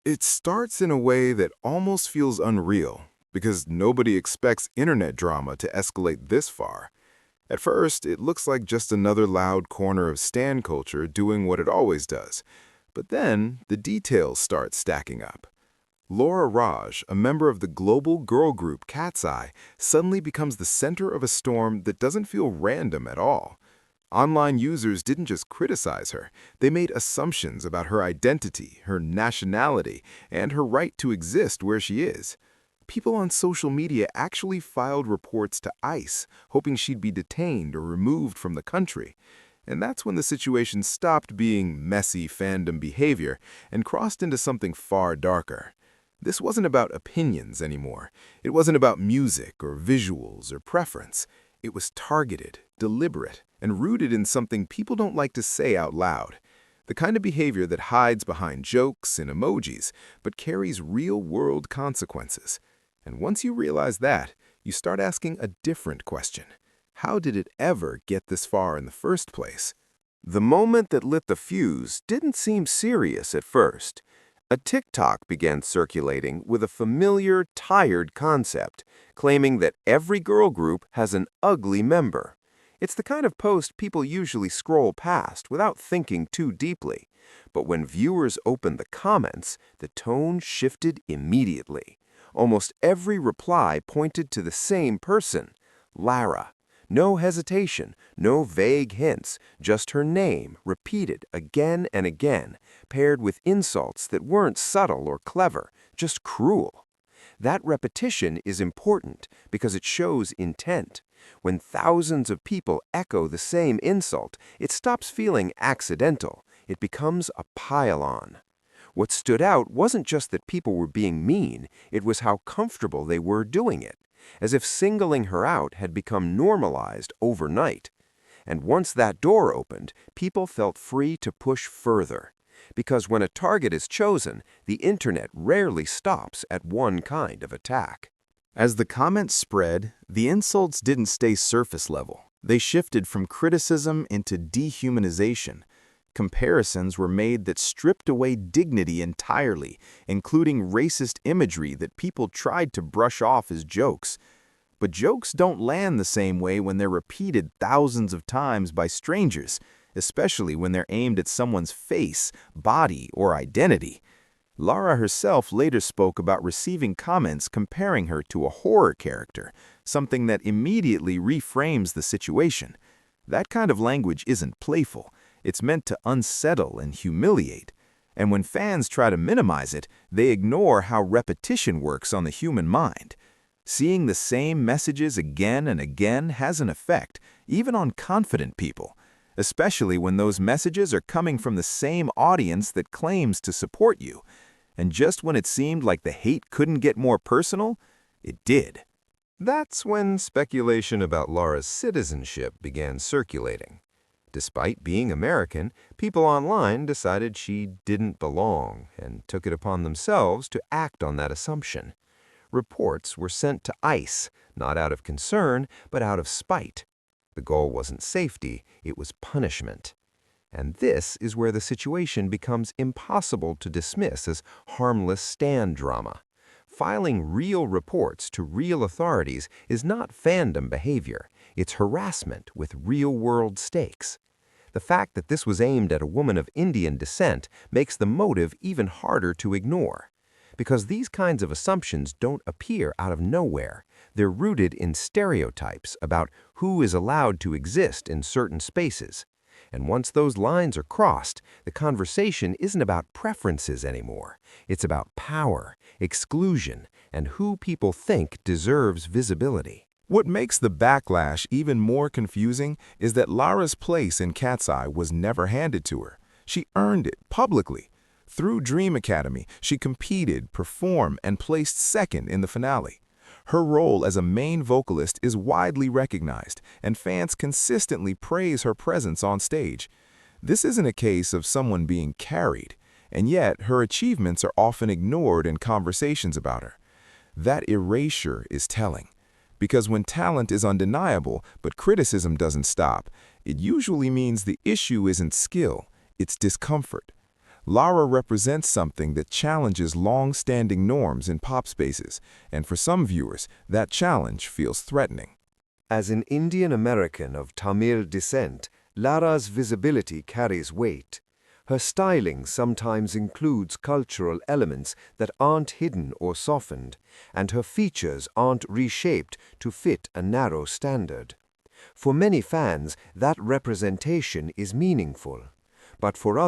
It starts in a way that almost feels unreal, because nobody expects internet drama to escalate this far. At first, it looks like just another loud corner of stan culture doing what it always does. But then, the details start stacking up. Laura Raj, a member of the global girl group Katseye, suddenly becomes the center of a storm that doesn't feel random at all. Online users didn't just criticize her, they made assumptions about her identity, her nationality, and her right to exist where she is. People on social media actually filed reports to ICE, hoping she'd be detained or removed from the country. And that's when the situation stopped being messy fandom behavior and crossed into something far darker. This wasn't about opinions anymore. It wasn't about music or visuals or preference. It was targeted, deliberate, and rooted in something people don't like to say out loud. The kind of behavior that hides behind jokes and emojis, but carries real-world consequences. And once you realize that, you start asking a different question. How did it ever get this far in the first place? The moment that lit the fuse didn't seem serious at first. A TikTok began circulating with a familiar, tired concept, claiming that every girl group has an ugly member. It's the kind of post people usually scroll past without thinking too deeply. But when viewers opened the comments, the tone shifted immediately. Almost every reply pointed to the same person, Lara. No hesitation, no vague hints, just her name repeated again and again, paired with insults that weren't subtle or clever, just cruel. That repetition is important because it shows intent. When thousands of people echo the same insult, it stops feeling accidental. It becomes a pile-on. What stood out wasn't just that people were being mean, it was how comfortable they were doing it, as if singling her out had become normalized overnight. And once that door opened, people felt free to push further. Because when a target is chosen, the internet rarely stops at one kind of attack. As the comments spread, the insults didn't stay surface level. They shifted from criticism into dehumanization. Comparisons were made that stripped away dignity entirely, including racist imagery that people tried to brush off as jokes. But jokes don't land the same way when they're repeated thousands of times by strangers, especially when they're aimed at someone's face, body, or identity. Lara herself later spoke about receiving comments comparing her to a horror character, something that immediately reframes the situation. That kind of language isn't playful. It's meant to unsettle and humiliate. And when fans try to minimize it, they ignore how repetition works on the human mind. Seeing the same messages again and again has an effect, even on confident people, especially when those messages are coming from the same audience that claims to support you. And just when it seemed like the hate couldn't get more personal, it did. That's when speculation about Lara's citizenship began circulating. Despite being American, people online decided she didn't belong and took it upon themselves to act on that assumption. Reports were sent to ICE, not out of concern, but out of spite. The goal wasn't safety, it was punishment. And this is where the situation becomes impossible to dismiss as harmless stan drama. Filing real reports to real authorities is not fandom behavior. It's harassment with real-world stakes. The fact that this was aimed at a woman of Indian descent makes the motive even harder to ignore. Because these kinds of assumptions don't appear out of nowhere. They're rooted in stereotypes about who is allowed to exist in certain spaces. And once those lines are crossed, the conversation isn't about preferences anymore. It's about power, exclusion, and who people think deserves visibility. What makes the backlash even more confusing is that Lara's place in Katseye was never handed to her. She earned it publicly. Through Dream Academy, she competed, performed, and placed second in the finale. Her role as a main vocalist is widely recognized, and fans consistently praise her presence on stage. This isn't a case of someone being carried, and yet her achievements are often ignored in conversations about her. That erasure is telling, because when talent is undeniable but criticism doesn't stop, it usually means the issue isn't skill, it's discomfort. Lara represents something that challenges long-standing norms in pop spaces, and for some viewers, that challenge feels threatening. As an Indian American of Tamil descent, Lara's visibility carries weight. Her styling sometimes includes cultural elements that aren't hidden or softened, and her features aren't reshaped to fit a narrow standard. For many fans, that representation is meaningful, but for others,